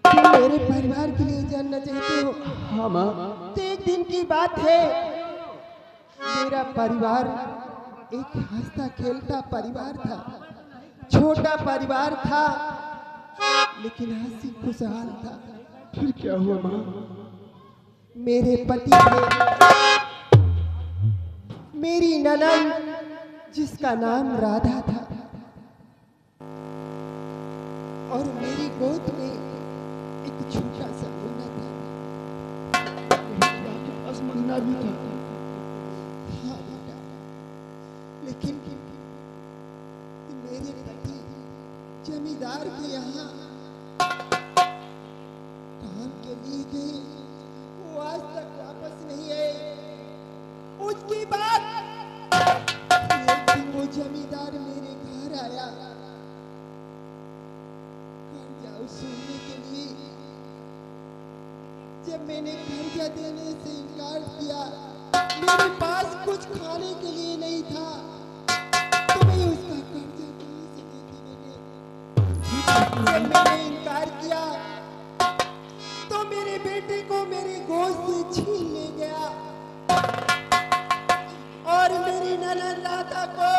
तुम मेरे परिवार के लिए जानना चाहते हो? हाँ माँ। तो एक दिन की बात है, मेरा परिवार एक हंसता खेलता परिवार था, छोटा परिवार था, लेकिन हंसी खुशहाल था। फिर क्या हुआ माँ? मेरे पति थे, मेरी ननद जिसका नाम राधा था, और मेरी गोद में एक छोटा सा मुन्ना था। आपके पास मुन्ना भी था? हाँ बेटा, लेकिन मेरे पति जमींदार के यहाँ काम के लिए गए, वो आज तक वापस नहीं आए। उसके बाद एक दिन वो जमींदार मेरे घर आया कर्जा वसूलने के लिए। जब मैंने कर्जा देने से इनकार किया, मेरे पास कुछ खाने के लिए नहीं था, तो मैं उसका कर्जा कहाँ से देती बेटे? जब मैंने इनकार किया तो मेरे बेटे को मेरे गोद से छीन ले गया और मेरी ननद राधा को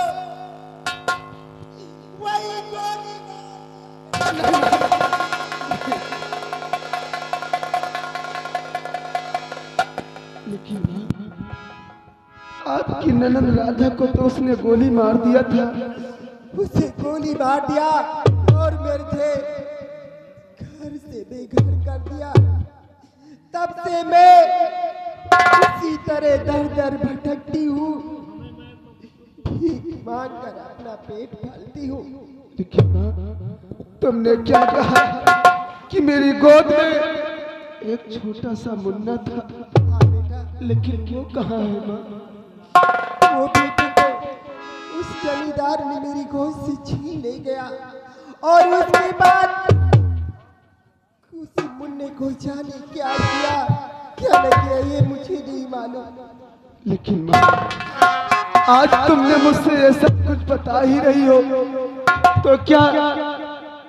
वही गोली लेकिन आपकी ननद राधा को तो उसने गोली मार दिया था। उसे गोली मार दिया और मेरे घर से बेघर कर दिया। तब से मैं इसी तरह दर दर भटकती हूँ, भीख मांग कर अपना पेट पालती हूँ। लेकिन माँ, तुमने क्या कहा कि मेरी गोद में एक छोटा सा मुन्ना था? हाँ बेटा, लेकिन वो कहाँ है माँ? वो बेटे को उस जमींदार ने मेरी गोद से छीन ले गया और उसके बाद उस मुन्ने को जाने क्या किया क्या न किया ये मुझे नहीं मालूम। लेकिन माँ, आज तुमने मुझसे ये सब कुछ बता ही रही हो, तो क्या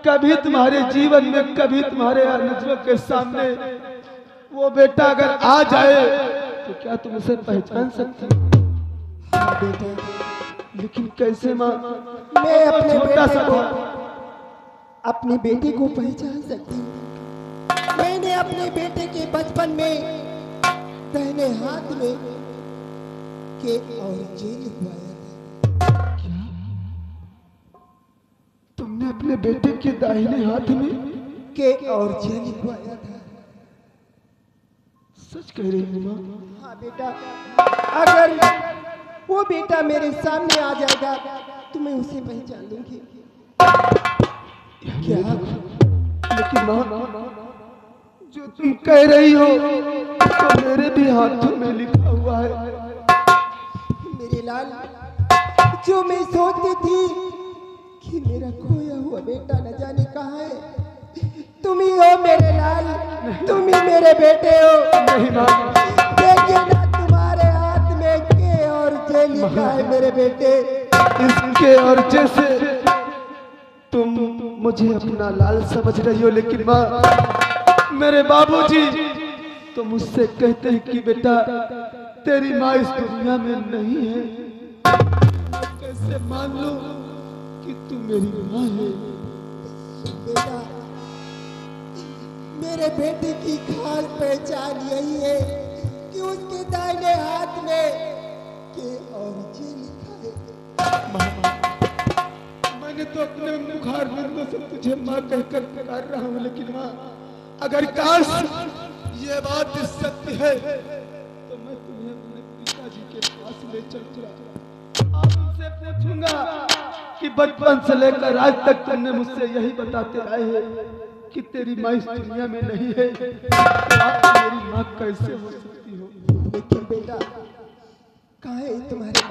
कभी तुम्हारे जीवन में, कभी तुम्हारे नजरों के सामने वो बेटा अगर आ जाए तो क्या तुम उसे पहचान सकती हो? हाँ बेटा, लेकिन कैसे माँ? मैं अपने छोटा बेटे सा को था। अपने बेटे को पहचान सकती हूँ। मैंने अपने बेटे के बचपन में दाहिने हाथ में के और जेल हुआ। क्या तुमने अपने बेटे के दाहिने हाथ में के और जेल हुआ था? सच कह रही हो माँ? हाँ बेटा, अगर वो बेटा मेरे सामने आ जाएगा तो मैं उसे पहचान लूंगी। क्या? लेकिन माँ, जो तुम कह रही हो तो मेरे भी हाथों में लिखा हुआ है। मेरे लाल, जो मैं सोचती थी कि मेरा खोया हुआ बेटा न जाने कहाँ है, तुम ही हो मेरे लाल, तुम ही मेरे बेटे हो। नहीं माँ, देखिए ना, तुम्हारे हाथ में के और जे लिखा है मेरे बेटे। इसके और जैसे तुम मुझे अपना लाल समझ रही हो, लेकिन माँ, मेरे बाबूजी तो मुझसे कहते हैं कि बेटा तेरी माँ इस दुनिया में नहीं है। कैसे मान लो कि तू मेरी माँ है? बेटा, मेरे बेटे की खास पहचान यही है कि उसके दाहिने हाथ में के और जे लिखा है। मैंने तो अपने मुखार बिंदु से तुझे माँ कहकर पुकार रहा हूँ, लेकिन माँ, अगर काश ये बात सत्य है तो मैं तुम्हें अपने पिताजी के पास ले चलूंगा और उनसे पूछूंगा कि बचपन से लेकर आज तक तुमने मुझसे यही बताते आए हैं कि तेरी माँ इस दुनिया में नहीं है, तो आप मेरी माँ कैसे हो सकती हो? लेकिन बेटा, कहाँ है तुम्हारे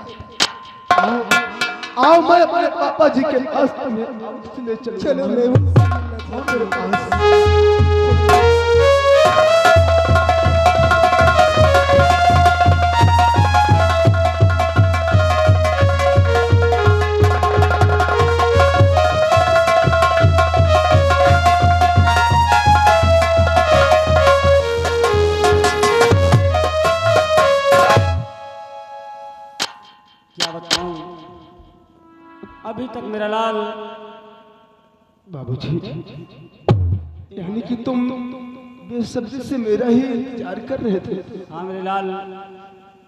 पापा? आओ मैं अपने पापा जी के पास तुम्हें ले चलूंगा। चलो मैं उनसे मिलना चाहता हूँ। तक मेरा लाल। बाबूजी, यानी कि तुम बेसब्री से मेरा ही इंतजार कर रहे थे। हाँ मेरे लाल,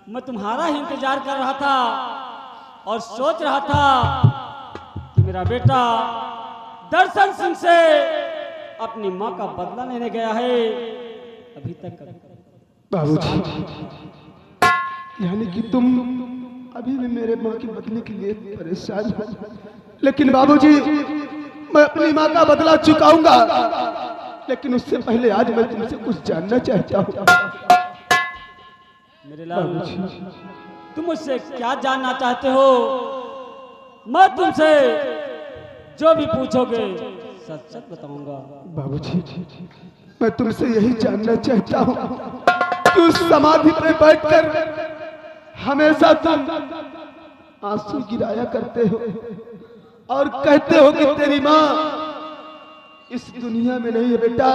मैं तुम्हारा ही इंतजार कर रहा था और सोच रहा था कि मेरा बेटा दर्शन सिंह से अपनी माँ का बदला लेने गया है, अभी तक। बाबूजी, यानी कि तुम अभी भी मेरे माँ के बदले के लिए परेशान हो, लेकिन बाबूजी मैं अपनी माँ का बदला चुकाऊंगा, लेकिन उससे पहले आज मैं तुमसे कुछ जानना चाहता हूँ। मेरे लाल, तुम मुझसे क्या जानना चाहते हो? मैं तुमसे जो भी पूछोगे सच सच बताऊंगा। बाबूजी, मैं तुमसे यही जानना चाहता हूँ कि उस समाधि पे बैठकर हमेशा तुम आंसू गिराया करते हो और कहते हो कि तेरी माँ इस दुनिया में नहीं है बेटा,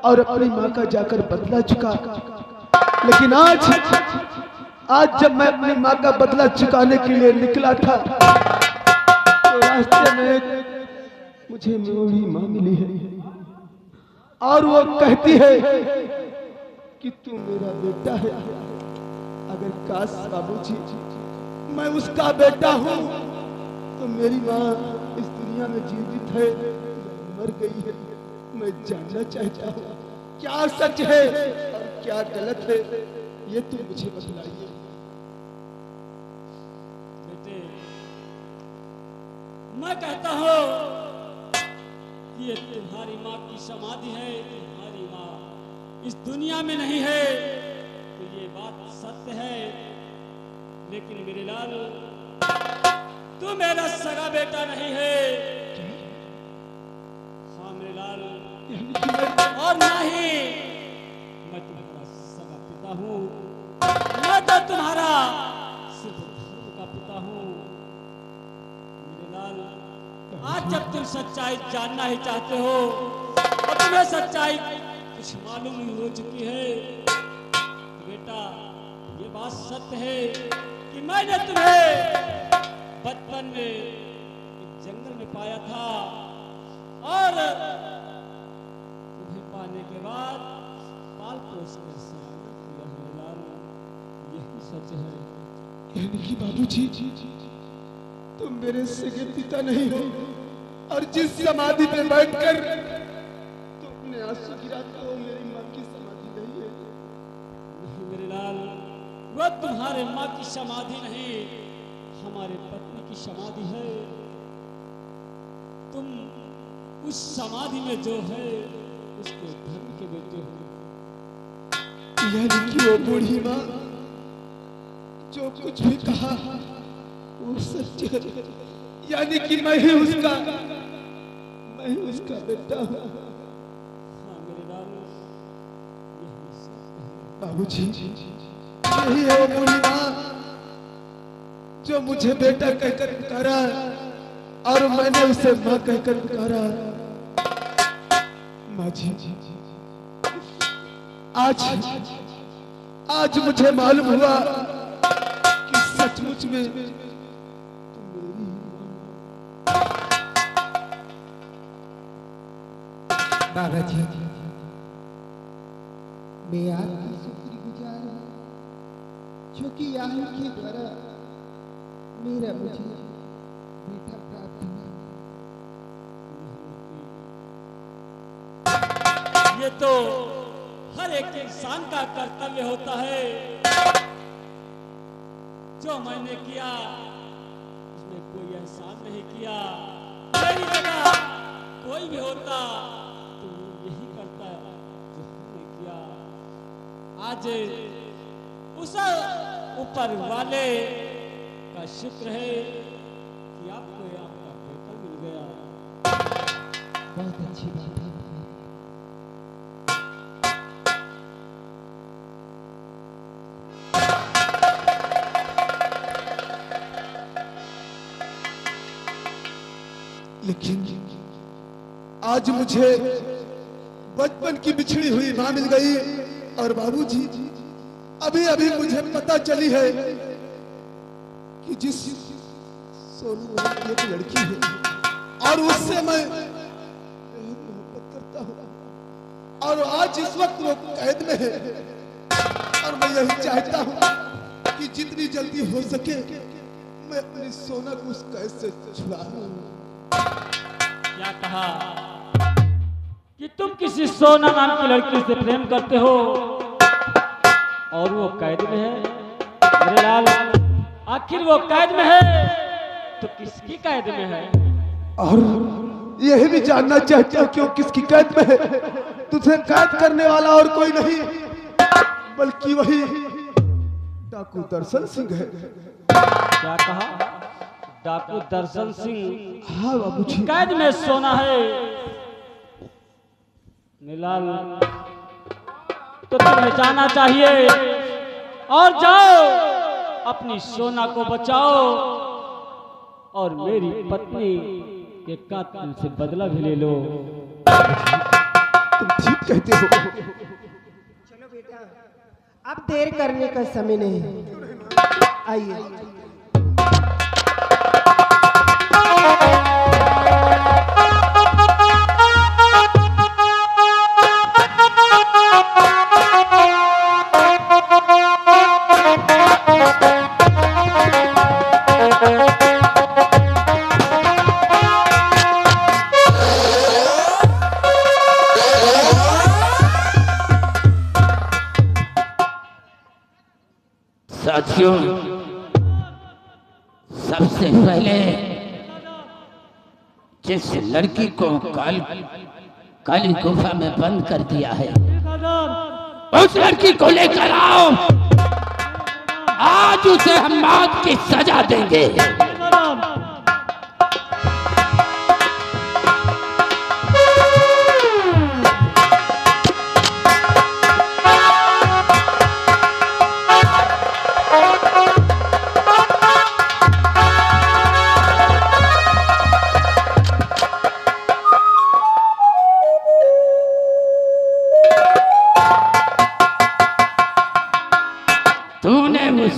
और अपनी माँ का जाकर बदला चुका। लेकिन आज जब मैं अपनी माँ का बदला चुकाने के लिए निकला था तो रास्ते में मुझे मेरी माँ मिली है और वो कहती है कि तू मेरा बेटा है। अगर काश बाबूजी मैं उसका बेटा हूँ तो मेरी माँ इस दुनिया में जीवित है, मर गई है। मैं जानना चाहता हूँ क्या सच है और क्या गलत है, ये तुम मुझे बतलाइए। बेटे, मैं कहता हूँ ये तुम्हारी माँ की समाधि है, तुम्हारी माँ इस दुनिया में नहीं है, तो ये बात सत्य है। लेकिन मेरे लाल, तू मेरा सगा बेटा नहीं है। हाँ मेरे लाल, और ना ही मैं तुम्हारा सगा पिता हूँ। मैं तो तुम्हारा सिर्फ धर्म का पिता हूँ। मेरे लाल, आज जब तुम सच्चाई जानना ही चाहते हो और तुम्हें सच्चाई कुछ मालूम ही हो चुकी है, तो बेटा ये बात सत्य है कि मैंने तुम्हें बचपन में एक जंगल में पाया था और तुम्हें पाने के बाद पाल पोस कर सयाना किया है लाल, यही सच है। यानी कि बाबूजी तुम मेरे सगे पिता नहीं हो और जिस समाधि पे बैठकर तुम अपने आंसू गिराते हो मेरी माँ की समाधि नहीं है। नहीं मेरे लाल, वो तुम्हारे माँ की समाधि नहीं, हमारे पत्नी की समाधि है। तुम उस समाधि में जो है उसके धर्म के बेटे हो। यानी कि वो बूढ़ी माँ जो कुछ भी कहा वो सच है, यानी कि मैं ही उसका बेटा हूँ। हाँ मेरे लाल, यही सत्य है। बाबूजी यही है वो बूढ़ी माँ जो मुझे बेटा कहकर पुकारा और मैंने उसे माँ कहकर पुकारा। माँ जी, आज मुझे मालूम हुआ कि सचमुच में तुम मेरी बाबा जी, मैं आपकी शुक्रगुजार हूँ क्योंकि यहाँ के द्वारा मेरा मुझे बेटा प्राप्त हुआ। ये तो हर एक इंसान का कर्तव्य होता है। जो मैंने किया उसमें कोई एहसान नहीं किया। मेरी जगह कोई भी होता तो यही करता जो हमने किया। आज उस ऊपर वाले का शुक्र है कि आपको आपका बेटा मिल गया। बहुत अच्छी बात है। लेकिन आज मुझे बचपन की बिछड़ी हुई मां मिल गई और बाबूजी अभी अभी मुझे पता चली है कि जिस सोनू नाम की एक लड़की है और उससे मैं बेहद मोहब्बत करता हूँ और आज इस वक्त वो कैद में है और मैं यही चाहता हूँ कि जितनी जल्दी हो सके मैं अपनी सोना को उस कैद से छुड़ा लूं। क्या कहा कि तुम किसी सोना नाम की लड़की से प्रेम करते हो और वो कैद में है? मेरे लाल, आखिर वो कैद में है तो किसकी कैद में है? और यह भी जानना चाहता हूँ क्यों किसकी कैद में है? तुझे कैद करने वाला और कोई नहीं बल्कि वही डाकू दर्शन सिंह है। क्या कहा? डाकू दर्शन सिंह हाँ बाबूजी। कैद में सोना है? मिलाल, तो तुम्हें जाना चाहिए और जाओ अपनी सोना को बचाओ और मेरी पत्नी के कातिल से बदला भी ले लो। तुम ठीक कहते हो। चलो बेटा, अब देर करने का समय नहीं है, आइए। साथियों, सबसे पहले जिस लड़की को काली गुफा में बंद कर दिया है उस लड़की को लेकर आओ। आज उसे हम मौत की सजा देंगे।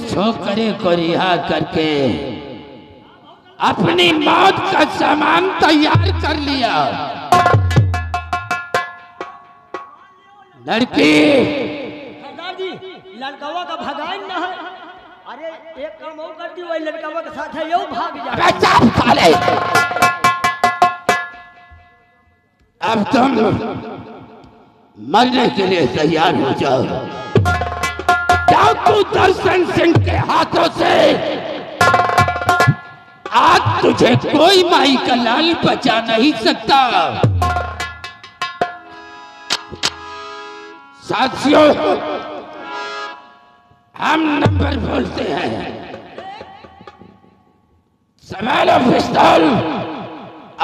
छोकरे को रिहा करके अपनी मौत का सामान तैयार कर लिया। लड़की सरदार जी, लड़कावा का भगाइन ना है। अरे एक काम और कर दी, वही लड़कावा के साथ है यो भाग जा। अबे चुप साले, अब तुम मरने के लिए तैयार हो जाओ। डाकू दर्शन सिंह के हाथों से आज तुझे कोई माई का लाल बचा नहीं सकता। साथियों, हम नंबर बोलते हैं। संभालो पिस्तौल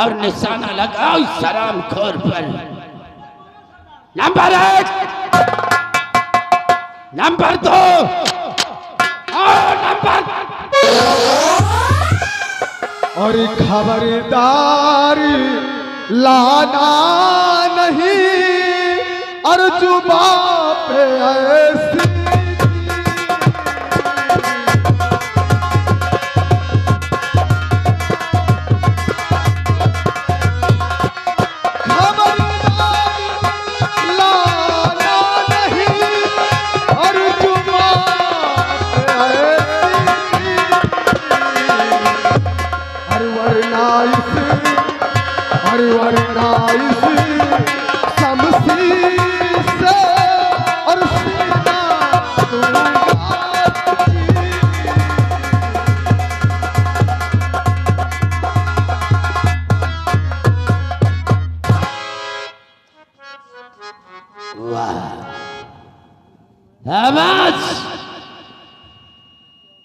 और निशाना लगाओ इस हरामखोर पर। नंबर 1, नंबर 2 और नंबर। और खबरदार लाना नहीं और जुबान पे ऐसी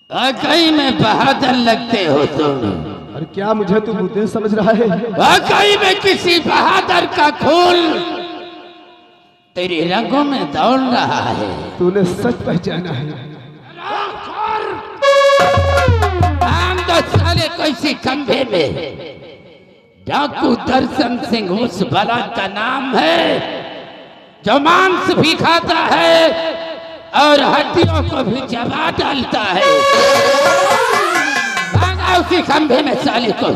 वाकई में बहादुर लगते हो तुम। और क्या मुझे तू बुद्धि समझ रहा है? वाकई में किसी बहादुर का खून तेरी रगों में दौड़ रहा है। तूने सच पहचाना है। हम तो साले किसी खंभे में डाकू दर्शन सिंह उस बला का नाम है जो मांस भी खाता है और हड्डियों को भी चबा डालता है। भागा उसी खंभे में साले को।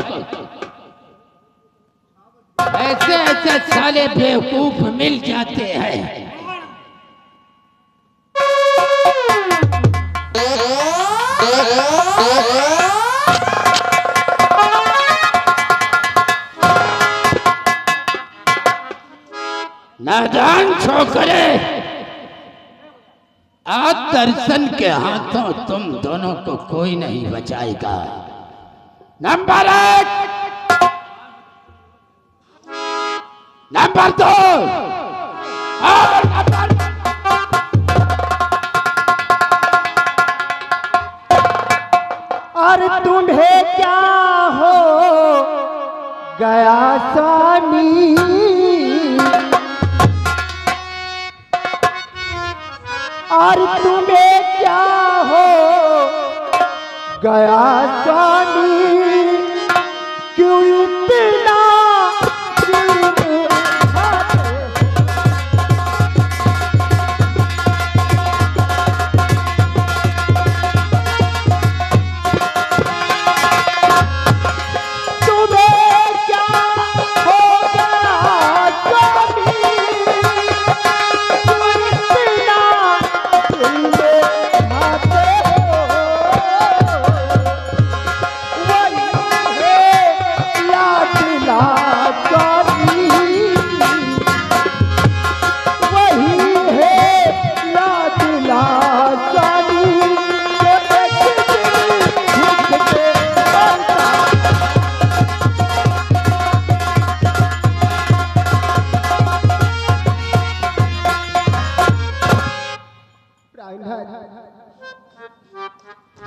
ऐसे ऐसे साले बेवकूफ मिल जाते हैं। नादान छोकरे, आज दर्शन के हाथों तुम दोनों को कोई नहीं बचाएगा। नंबर 1, नंबर 2 और नंबर और तुम्हें क्या हो गया स्वामी, और तुम्हें क्या हो गया स्वामी, क्यों इतना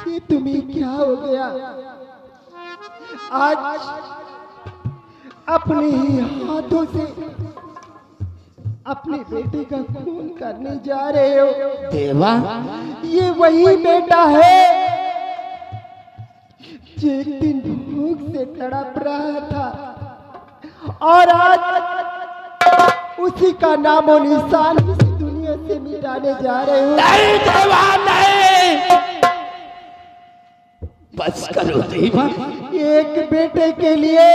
ये तुम्हें क्या हो गया? आज अपने ही हाथों से अपने बेटे का खून करने जा रहे हो। देवा, ये वही बेटा है जो एक दिन भूख से तड़प रहा था और आज उसी का नामो निशान इस दुनिया से मिटाने जा रहे हो। नहीं देवा, नहीं, बस करो देवा। एक बेटे के लिए,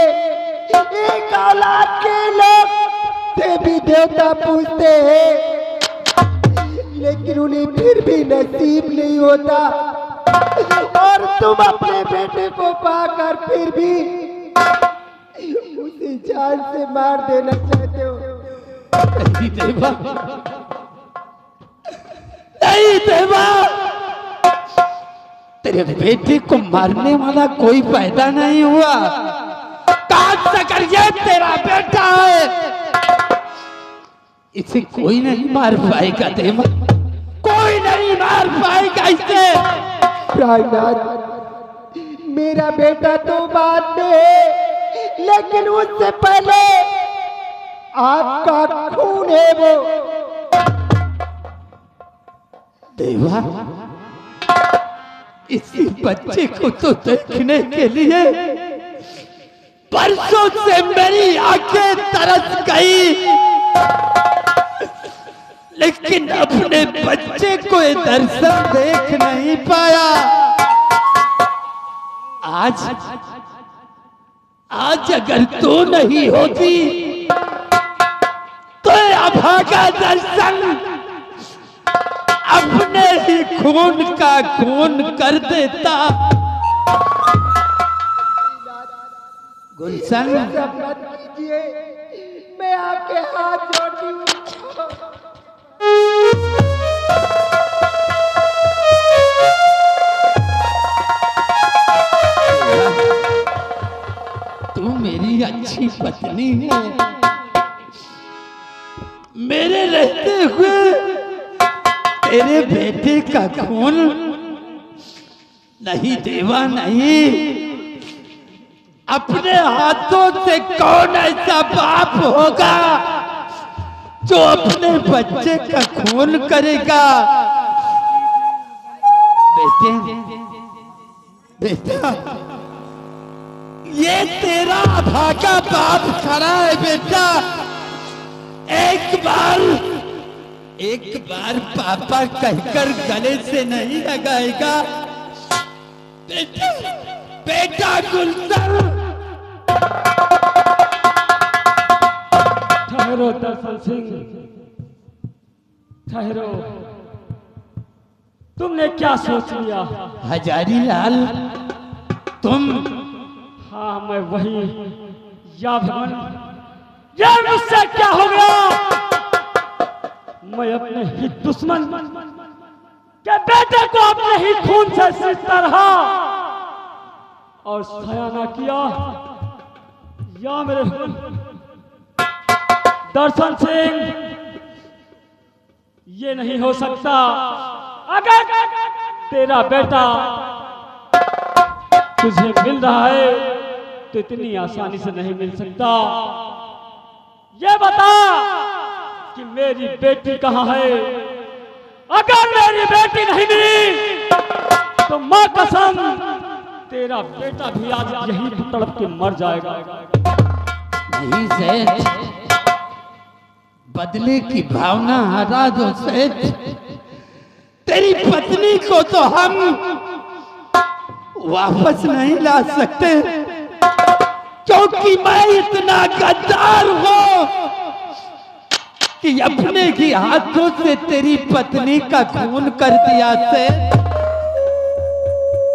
एक औलाद के लोग देवी देवता पूछते हैं, लेकिन उन्हें फिर भी नसीब नहीं होता, और तुम अपने बेटे को पाकर फिर भी उसे जान से मार देना चाहते हो। नहीं देवा, नहीं देवा, तेरे बेटे को मारने वाला कोई पैदा नहीं हुआ। काट कर ये तेरा बेटा है, इसे कोई नहीं मार पाएगा देवा, कोई नहीं मार पाएगा इसे। प्राणनाथ, मेरा बेटा तो बाद में है, लेकिन उससे पहले आपका खून है वो। देवा, इसी बच्चे को तो देखने के लिए परसों से मेरी आंखें तरस गई, लेकिन अपने बच्चे को ये दर्शन देख नहीं पाया। आज अगर तू नहीं होती तो अभागा दर्शन अपने ही खून का खून कर देता। गुलशन, मत कीजिए, मैं आपके हाथ जोड़ती हूँ। तू मेरी अच्छी पत्नी है, मेरे रहते हुए तेरे बेटे का खून नहीं देवा, नहीं। अपने हाथों से कौन ऐसा बाप होगा जो अपने बच्चे का खून करेगा? बेटे, बेटा, ये तेरा भागा बाप खड़ा है बेटा। एक बार पापा कहकर गले से नहीं लगाएगा बेटा, बेटा गुलशन। ठहरो दर्शन सिंह, ठहरो। तुमने क्या सोच लिया? हजारी लाल तुम? हाँ मैं वही। या भगवान, यार मुझसे क्या हो गया? मैं अपने ही दुश्मन के बेटे को अपने ही खून से सींचता रहा और सयाना किया। या मेरे दर्शन सिंह, ये नहीं हो सकता। अगर तेरा बेटा तुझे मिल रहा है तो इतनी आसानी से नहीं मिल सकता। ये बता कि मेरी बेटी कहाँ है? अगर मेरी बेटी नहीं मिली तो मां कसम तेरा बेटा भी आज यही तड़प के मर जाएगा। नहीं सेठ, बदले की भावना हरा दो सेठ। तेरी पत्नी को तो हम वापस नहीं ला सकते, क्योंकि मैं इतना गद्दार हूं कि अपने ही हाथों से तेरी पत्नी का खून कर दिया से।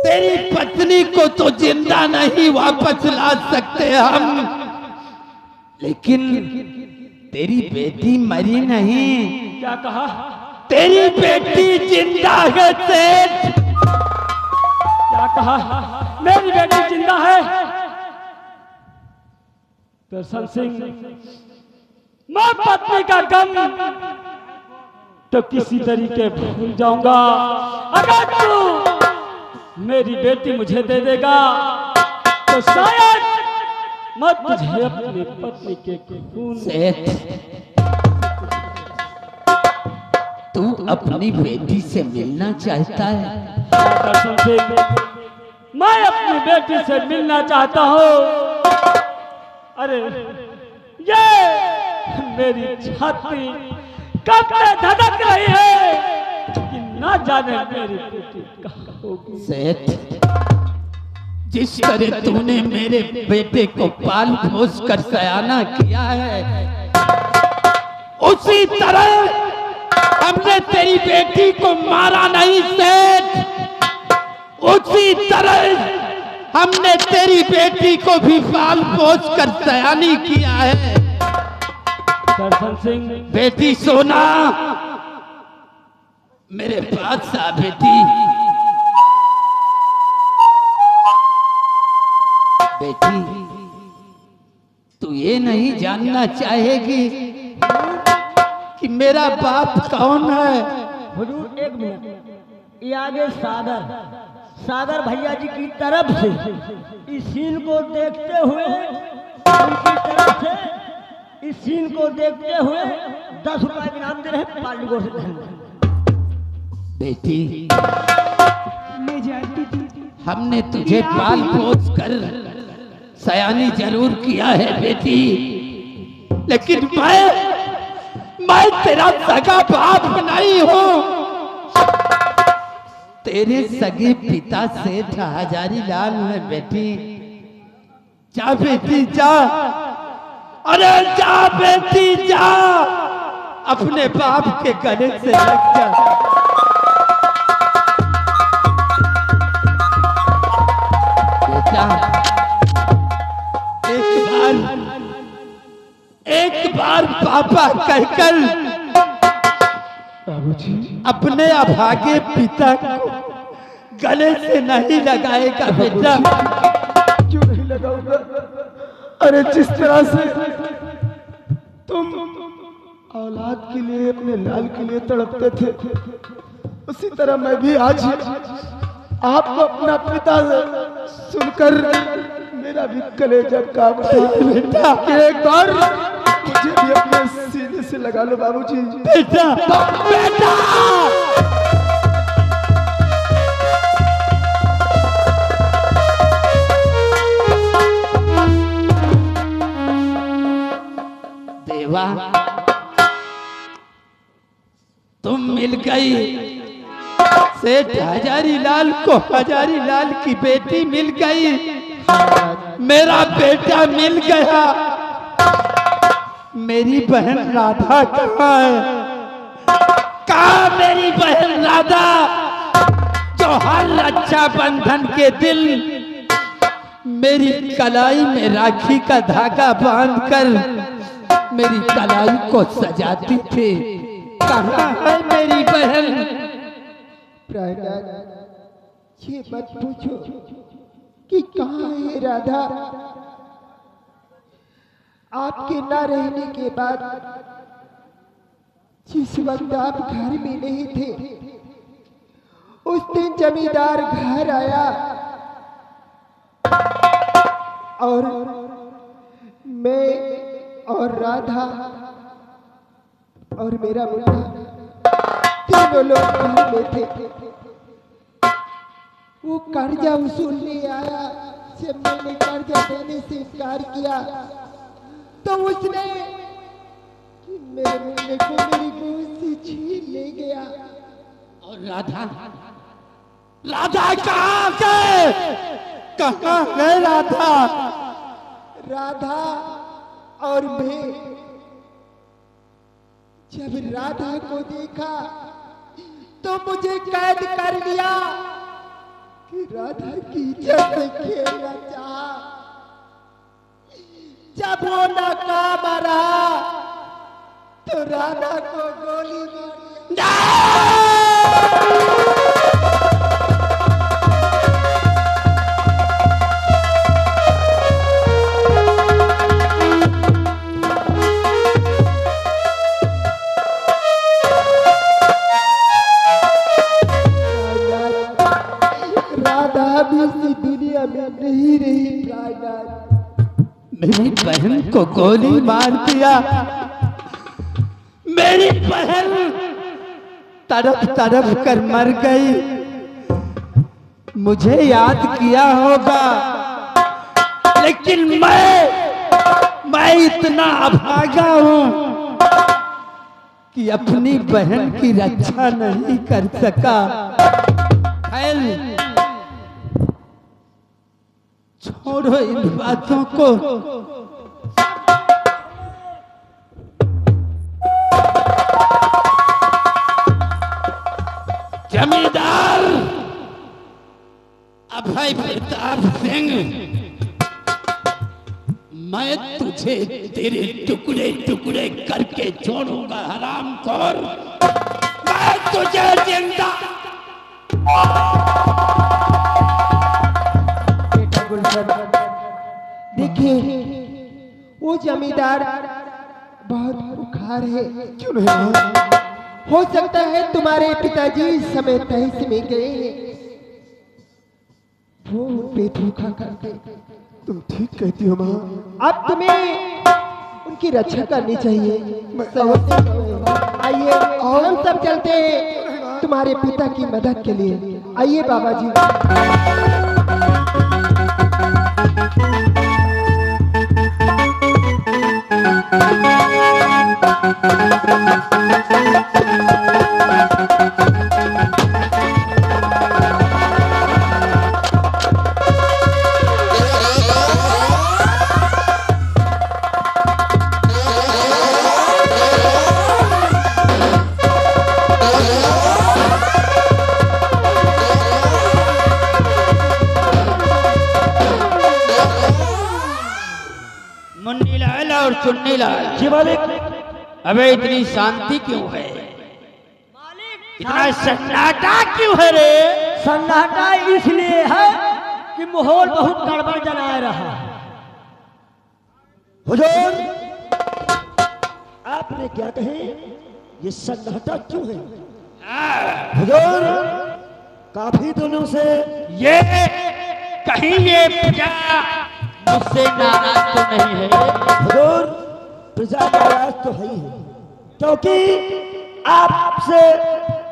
तेरी पत्नी को तो जिंदा नहीं वापस ला सकते हम, लेकिन तेरी बेटी मरी नहीं। क्या कहा? तेरी बेटी जिंदा है सेठ। क्या कहा? मेरी बेटी जिंदा है? दर्शन सिंह, मैं पत्नी का गम तो किसी तरीके भूल जाऊंगा। अगर तू मेरी बेटी मुझे दे देगा तो शायद मैं तुझे अपनी पत्नी के खून सेठ, तू अपनी बेटी से मिलना चाहता है? दर्शन सिंह, मैं अपनी बेटी से मिलना चाहता हूँ। अरे ये मेरी छाती कब से धड़क रही है कि ना जाने मेरी बेटी कहाँ होगी। सेठ, जिस तरह तूने मेरे बेटे को पाल पोस कर सयाना किया है, उसी तरह हमने तेरी बेटी को मारा नहीं सेठ। उसी तरह हमने तेरी बेटी को भी पाल पोस कर सयानी किया है। दर्शन सिंह, बेटी सोना, मेरे पास आ बेटी। बेटी, तू ये नहीं जानना चाहेगी कि मेरा बाप कौन है? हुजूर एक मिनट, ये आगे सागर भैया जी की तरफ से इस सीन को देखते हुए, उनकी तरफ से इस सीन को देखते हुए 10 रुपए इनाम दे रहे हैं पालगो से। धन्यवाद। बेटी, हमने तुझे पाल पोस कर सयानी जरूर किया है बेटी, लेकिन मैं तेरा सगा बाप नहीं हूं। तेरे सगे पिता सेठ हजारी लाल है बेटी। जा बेटी जा, अरे जा बेटी जा, अपने बाप के गले से लग जा। बेटा, एक बार पापा कहकर अपने अभागे पिता को गले से नहीं लगाएगा बेटा। क्यों नहीं लगाऊंगा? अरे जिस तरह से तुम औलाद के लिए, अपने लाल के लिए तड़पते थे, उसी तरह मैं भी आज आपको अपना पिता सुनकर मेरा भी कलेजा कांप रहा है। बेटा, एक बार मुझे भी अपने सीने से लगा लो बाबूजी। बेटा, बेटा, देवा, तुम मिल गई सेठ हजारी लाल को हजारी लाल की बेटी मिल गई, मेरा बेटा मिल गया। मेरी बहन राधा कहाँ है? कहाँ मेरी बहन राधा, जो हर रक्षाबंधन के दिन मेरी कलाई में राखी का धागा बांधकर मेरी कलाई को सजाती थी। कहाँ है मेरी बहन? प्राणनाथ, ये मत पूछो कि कहाँ है राधा। आपके न रहने के बाद जिस वक्त आप घर में नहीं थे, उस दिन जमींदार घर आया और मैं और राधा और मेरा मुन्ना तीनों लोग घर में थे। वो कर्जा वसूलने आया। जब मैंने कर्जा देने से इनकार किया तो उसने मेरे मुन्ने को मेरी गोद से छीन ले गया। और राधा, राधा कहाँ है? कहाँ है राधा? राधा और मैं जब राधा को देखा तो मुझे कैद कर लिया कि राधा की इज्जत से खेलना चाहा। जब वो नाकाम रहा तो राधा को गोली मार दिया। राधा भी इस दुनिया में नहीं रही। प्राणनाथ, मेरी बहन को गोली मार दिया। मेरी बहन तड़प तड़प कर मर गई। मुझे याद किया होगा, लेकिन मैं इतना अभागा हूं कि अपनी बहन की रक्षा नहीं कर सका। खैर छोड़ो इन बातों को। जमींदार अभय प्रताप सिंह, मैं तुझे तेरे टुकड़े टुकड़े करके छोड़ूंगा हरामखोर। मैं तुझे जिंदा देखिए वो जमींदार बहुत बुखार है। क्यों नहीं? हो सकता है तुम्हारे पिताजी इस समय तहस में गए हैं। वो उन पे धोखा करते। तुम ठीक कहती हो माँ। अब तुम्हें उनकी रक्षा करनी चाहिए। आइए हम सब चलते हैं तुम्हारे पिता की मदद के लिए। आइए बाबा जी। मुन्नीलाल और चुन्नीलाल, जी मालिक। अबे इतनी शांति क्यों है? इतना सन्नाटा क्यों है रे? सन्नाटा इसलिए है कि माहौल बहुत गड़बड़ जना रहा है। हुजूर, आपने क्या कहे? ये सन्नाटा क्यों है? हुजूर, काफी दिनों से ये कहीं ये प्रजा मुझसे नाराज तो नहीं है? हुजूर, प्रजा नाराज तो है ही है, क्योंकि आपसे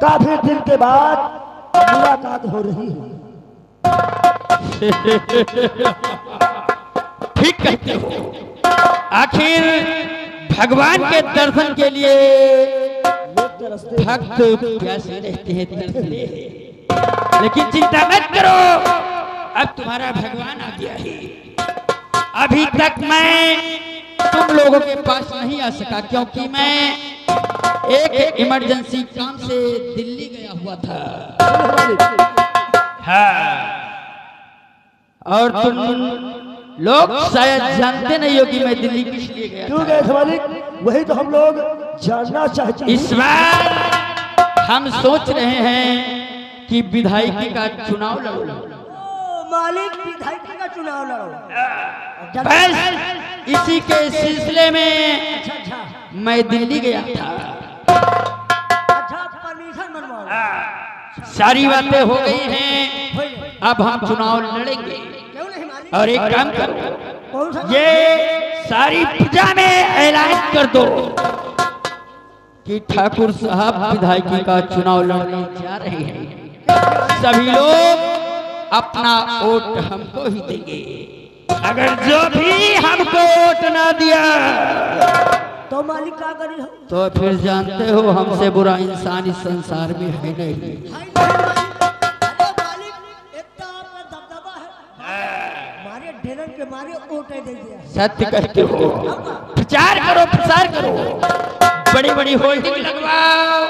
काफी दिन के बाद मुलाकात हो रही है। ठीक कहते हो। आखिर भगवान के दर्शन के लिए लोग तरसते हैं। भक्त प्यासे रहते हैं, तरसते हैं। लेकिन चिंता मत करो, अब तुम्हारा भगवान आ गया है। अभी तक मैं तुम लोगों के पास नहीं आ सका क्योंकि मैं एक इमरजेंसी काम से दिल्ली गया हुआ था। हाँ, और तुम लोग शायद जानते नहीं हो कि मैं दिल्ली किस लिए गया क्यों था। गए थे मालिक? वही तो हम लोग जानना चाहते हैं। इस बार हम सोच रहे हैं कि विधायकी का चुनाव लड़ो। मालिक विधायक का चुनाव लड़ो। बस इसी के सिलसिले में अच्छा अच्छा मैं दिल्ली गया था। अच्छा, परमिशन बनवाओ। सारी बातें हो गई हैं, अब हम चुनाव लड़ेंगे। क्यों नहीं मालिक? और एक काम करो, कौन सा? ये सारी प्रजा में ऐलान कर दो कि ठाकुर साहब विधायकी का चुनाव लड़ने जा रहे हैं। सभी लोग अपना वोट हमको ही देंगे। अगर जो भी हमको वोट ना दिया तो मालिक क्या करी हम? तो फिर जानते हो हमसे बुरा इंसान इस संसार में है नहीं। हाय नहीं मालिक। अरे मालिक, इतना आपका दबदबा है, मारे डेरन के मारे वोटें दे दिया। सत्य कहते हो, प्रचार करो, प्रसार करो, बड़ी बड़ी होल्डिंग लगवाओ,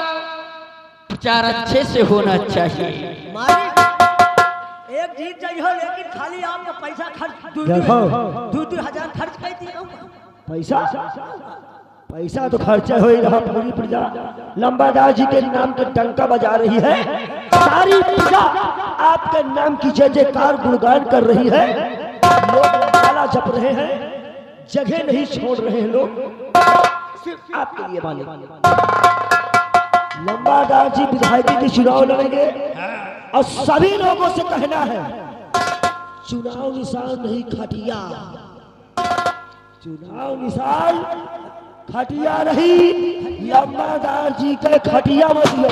प्रचार अच्छे से होना चाहिए। मालिक एक जीत जाई हो, लेकिन खाली आपका पैसा खर्च देखो। 2-2 हजार खर्च कर दिया। पैसा तो खर्चा हो ही रहा। पूरी प्रजा लंबादार जी के नाम के डंका बजा रही है। सारी प्रजा आपके नाम की जय जयकार गुणगान कर रही है। लोग माला जप रहे हैं, जगह नहीं छोड़ रहे हैं लोग, सिर्फ आपके लिए मालिक। लंबादार जी विधायकी के चुनाव लड़ेंगे और सभी लोगों से कहना है, चुनाव निशान नहीं खटिया, चुनाव निशान खटिया नहीं, लंबादार जी के खटिया मत लो।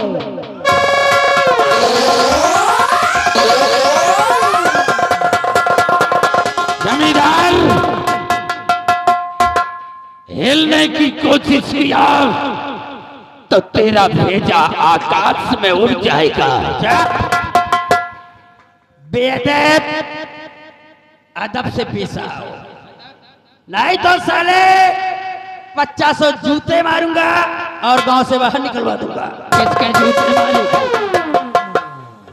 जमींदार हिलने की कोशिश किया तो तेरा भेजा आकाश में उड़ जाएगा। बेअदब, अदब से पेश आओ, नहीं तो साले 50 जूते मारूंगा और गांव से बाहर निकलवा दूंगा। किसके जूते मारेगा?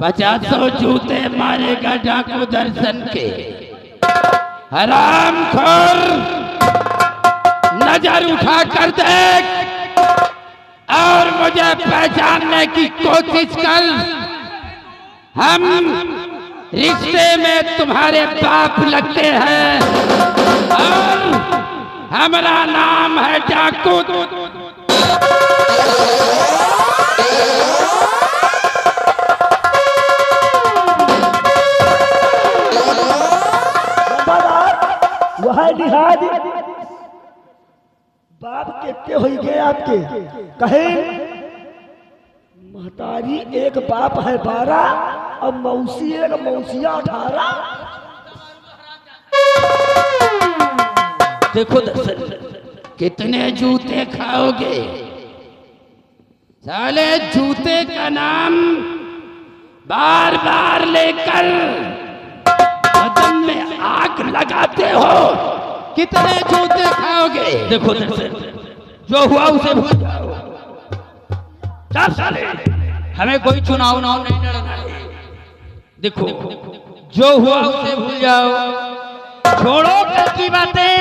50 जूते मारेगा डाकू दर्शन के। हरामखोर, नजर उठा कर देख और मुझे पहचानने की कोशिश कर। हम रिश्ते में तुम्हारे बाप लगते हैं और हमारा नाम है डाकू। वह निहाद बाप कितने हो गए आपके? कहे महतारी एक बाप है 12 और मौसी एक मौसिया 18। देखो दर्शन, कितने जूते खाओगे? साले जूते का नाम बार बार लेकर बदन में आग लगाते हो। कितने जूते खाओगे? देखो दर्शन, जो हुआ उसे भूल जाओ। सब साले, हमें कोई चुनाव नहीं लड़ना है। देखो, जो हुआ उसे भूल जाओ, छोड़ो कल की बातें,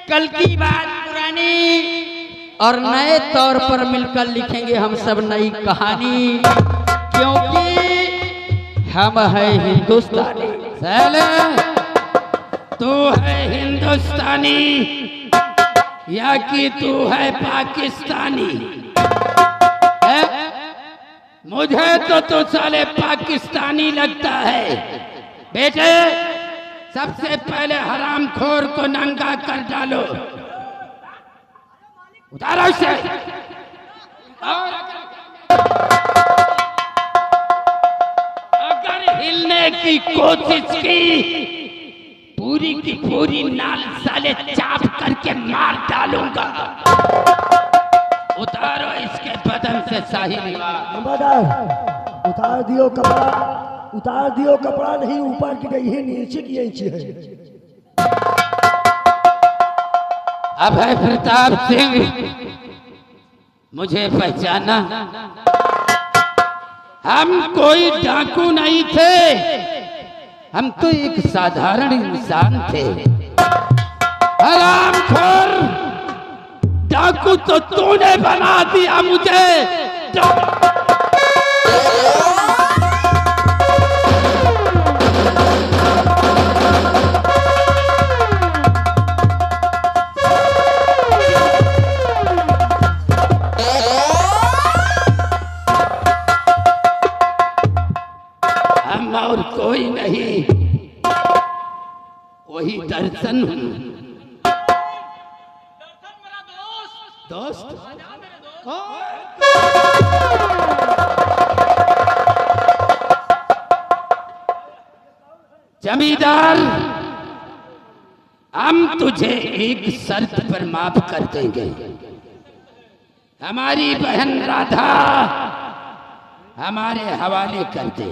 कल की बात पुरानी, और नए तौर पर मिलकर लिखेंगे हम सब नई कहानी, क्योंकि हम है हिंदुस्तानी। साले तू है हिंदुस्तानी या कि तू है पाकिस्तानी? मुझे तो साले पाकिस्तानी लगता है। बेटे, सबसे पहले हरामखोर को नंगा कर डालो, उतारो इसे। और अगर हिलने की कोशिश की, पूरी की पूरी नाल साले चाप करके मार डालूंगा। उतारो इसके बदन से शाही नंबरदार, उतार दियो कपड़ा, उतार दियो कपड़ा, नहीं ऊपर की गई है, नीचे की इंची है। अभय प्रताप सिंह, मुझे पहचाना? हम कोई डाकू नहीं थे, हम तो एक साधारण इंसान थे। हरामखोर डाकू तो तूने बना दिया मुझे। हम और कोई नहीं, वही दर्शन हूँ। दोस्त जमींदार, हम तुझे एक शर्त पर माफ कर देंगे। हमारी बहन राधा हमारे हवाले कर दे।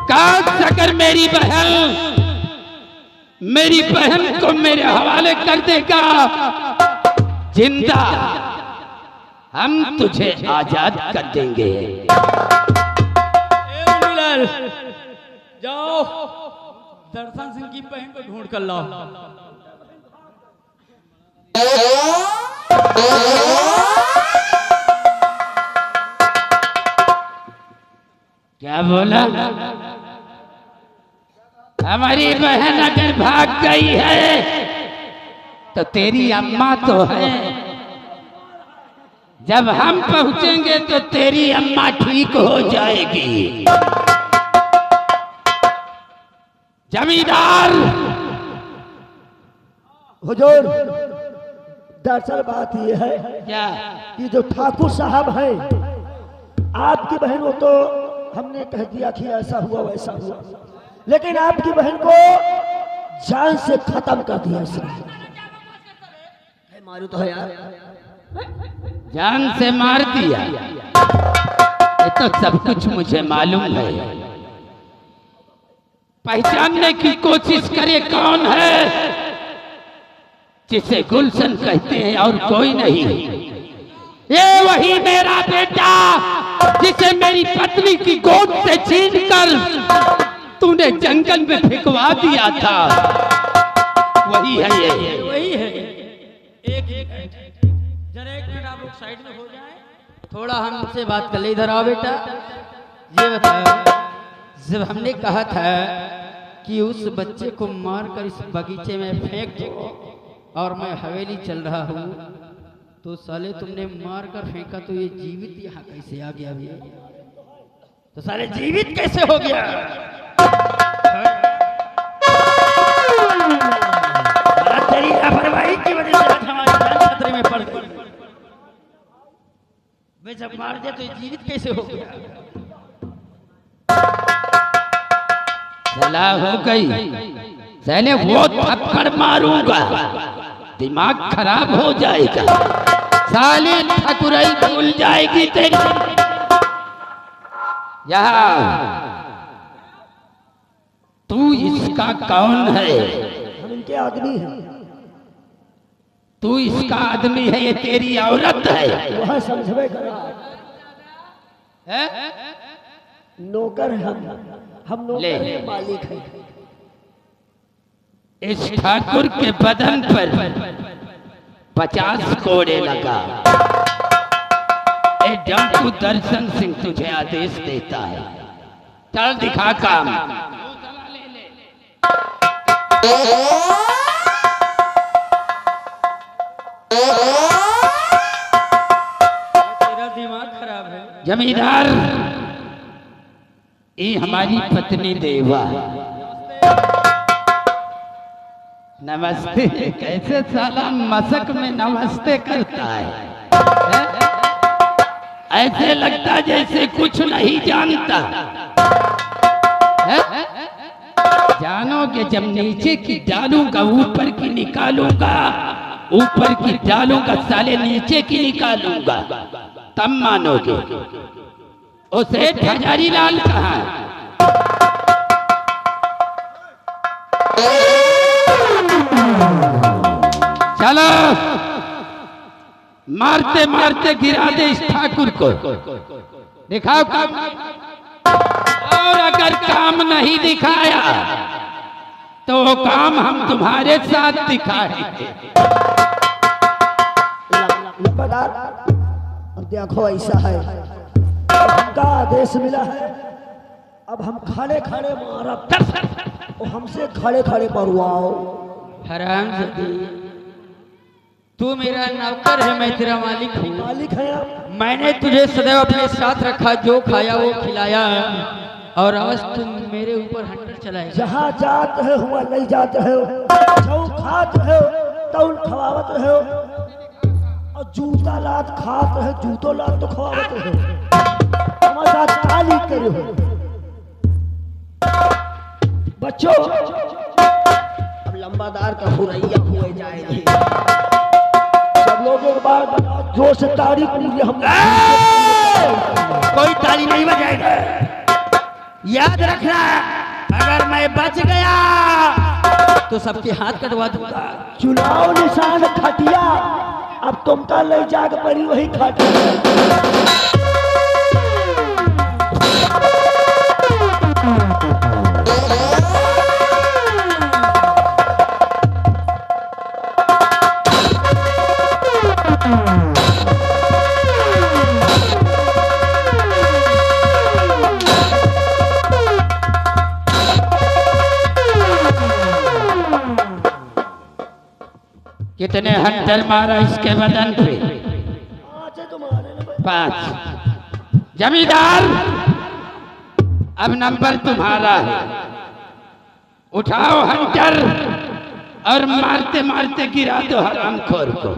काश अगर मेरी बहन को मेरे हवाले कर देगा, जिंदा हम तुझे आजाद कर देंगे। मिलल, जाओ दर्शन सिंह की बहन को ढूंढ कर लाओ। क्या बोला? हमारी बहन अगर भाग गई है तो तेरी अम्मा तो है। जब हम पहुंचेंगे तो तेरी अम्मा ठीक हो जाएगी। जमींदार, हुजूर, दरअसल बात यह है क्या? कि जो ठाकुर साहब हैं, आपकी बहन को तो हमने कह दिया कि ऐसा हुआ वैसा हुआ, लेकिन आपकी बहन को जान से खत्म कर दिया इसने। मारू तो है यार, जान से मार दिया। ये तो सब कुछ मुझे मालूम है। पहचानने की कोशिश करे कौन है जिसे गुलशन कहते हैं और कोई नहीं। ये वही मेरा बेटा जिसे मेरी पत्नी की गोद से छीनकर तूने जंगल में फेंकवा दिया था। वही है ये, वही है। एक जरा एक मिनट आप लोग साइड में हो जाएं, थोड़ा हमसे बात कर ले। इधर आओ बेटा। ये बताओ, जब हमने कहा था कि उस बच्चे को मारकर इस बगीचे में फेंक दो और मैं हवेली चल रहा हूँ, तो साले तुमने मारकर फेंका तो ये जीवित यहाँ कैसे आ गया भैया? तो साले जीवित कैसे हो गया? तेरी लापरवाही की वजह से आज हमारी जान खतरे में पड़ गई। मैं जब मार दिया तो ये जीवित कैसे हो गया? सलाह हो गई। साले वो थप्पड़ मारूंगा, दिमाग खराब हो जाएगा। साले ठकुराई भूल जाएगी तेरी। यहाँ तू इसका कौन है? हम इनके आदमी हैं। तू इसका आदमी है, ये तेरी औरत है। वह समझवे करा, हैं? नौकर है हम ले। नौकर के मालिक हैं। इस ठाकुर के बदन पर 50 कोड़े लगा। ए डाकू दर्शन सिंह तुझे आदेश देता है, चल दिखा काम। तेरा दिमाग खराब है। जमींदार, ये हमारी पत्नी देवा। नमस्ते। कैसे साला मशक में नमस्ते करता है? ऐसे लगता जैसे कुछ नहीं जानता है? जानोगे जब नीचे की डालूंगा ऊपर की निकालूंगा, ऊपर की डालूंगा साले नीचे की निकालूंगा, तब मानोगे। ओ सेठ हजारी लाल कहाँ है? चलो मारते मारते गिरा दे इस ठाकुर को, दिखाओ काम। और अगर काम नहीं दिखाया तो वो काम हम तुम्हारे साथ दिखाएंगे। लंबादार, अब देखो ऐसा है, अब हमका आदेश मिला है, अब हम खड़े खड़े मारब और हमसे खड़े खड़े मरवाओ। हरामजादी, तू मेरा नौकर है, मैं तेरा मालिक हूँ। मालिक है आप। मैंने तुझे सदैव अपने साथ रखा, जो खाया वो खिलाया, और आज तुम मेरे ऊपर हंटर चलाए। जहाँ जाते है हुआ नहीं जाते हो, जो खाते हो तौल खवावत हो, और जूता लात खाते है जूतो लात तो खवावत हो। हमारे साथ ताली करे हो बच्चों। अब लंबादार का हुरैया हुए जाएगी। सब लोग एक बार जोर से ताली पूरी। हम कोई ताली नहीं बजाएगा। याद रखना, अगर मैं बच गया तो सबके हाथ कटवा दूंगा। चुनाव निशान खटिया, अब तुमका ले जाग पड़ी वही खटिया। कितने हंटर मारा इसके बदन पे? 5। जमींदार, अब नंबर तुम्हारा है। उठाओ हंटर और मारते मारते गिरा दो हरामखोर को।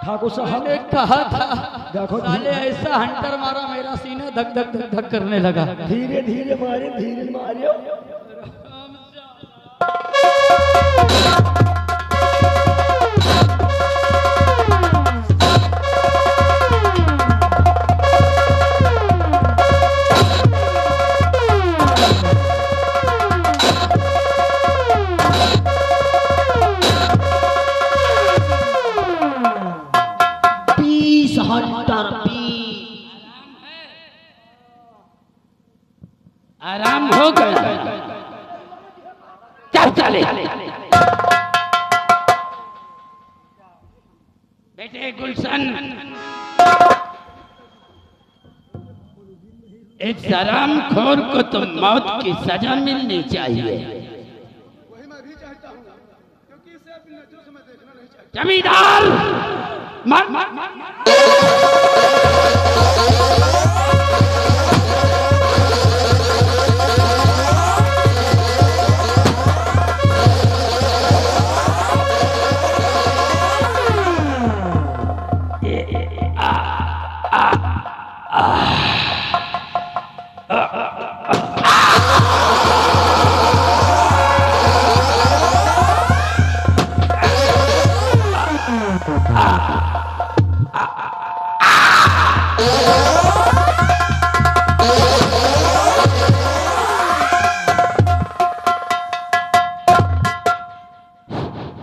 ठाकुर साहब ने कहा था, देखो साले ऐसा हंटर मारा, मेरा सीना धक धक धक धक करने लगा। धीरे धीरे मारे, धीरे मारियो। आराम हो गया। चल चले बेटे गुलशन, इस हरामखोर को तो मौत की सजा मिलनी चाहिए। वही मैं भी चाहता हूँ, क्योंकि इसे अपनी नजरों से मैं देखना नहीं चाहता। जमींदार, मार मार मार।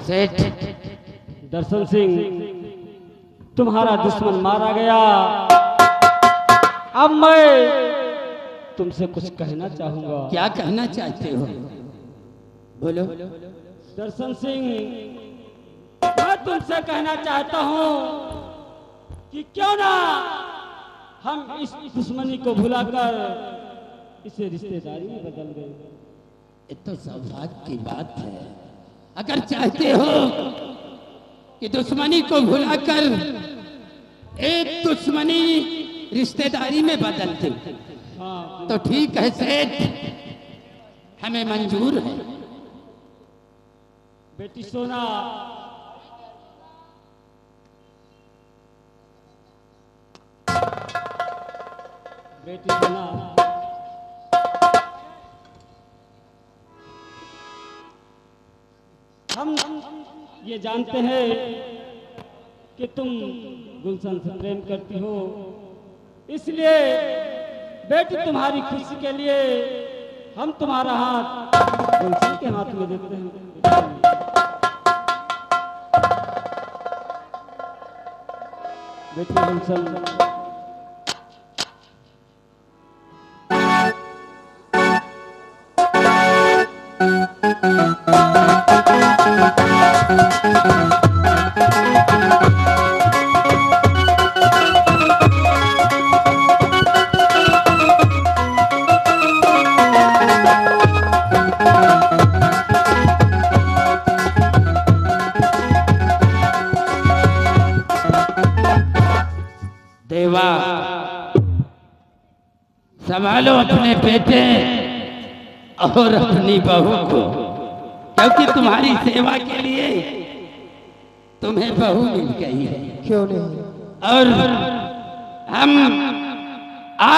सेठ दर्शन सिंह, तुम्हारा दुश्मन मारा गया। अब मैं तुमसे कुछ कहना चाहूंगा। क्या कहना चाहते हो? बोलो। दर्शन सिंह, मैं तुमसे कहना चाहता हूँ कि क्यों ना हम इस दुश्मनी को भुलाकर इसे रिश्तेदारी में बदल गए। ये तो सौभाग्य की बात है। अगर चाहते हो कि दुश्मनी को भुलाकर एक दुश्मनी रिश्तेदारी में बदल दे, तो ठीक है सेठ, हमें मंजूर है। बेटी सोना, बेटी सोना, हम ये जानते हैं कि तुम गुलशन से प्रेम करती हो, इसलिए बेटी तुम्हारी खुशी के लिए हम तुम्हारा हाथ गुलशन के हाथ में देते हैं। बेटी गुलशन, देवा संभालो अपने बेटे और अपनी बहू को, क्योंकि तुम्हारी सेवा के लिए तुम्हें बहू मिल गई है। क्यों नहीं? और हम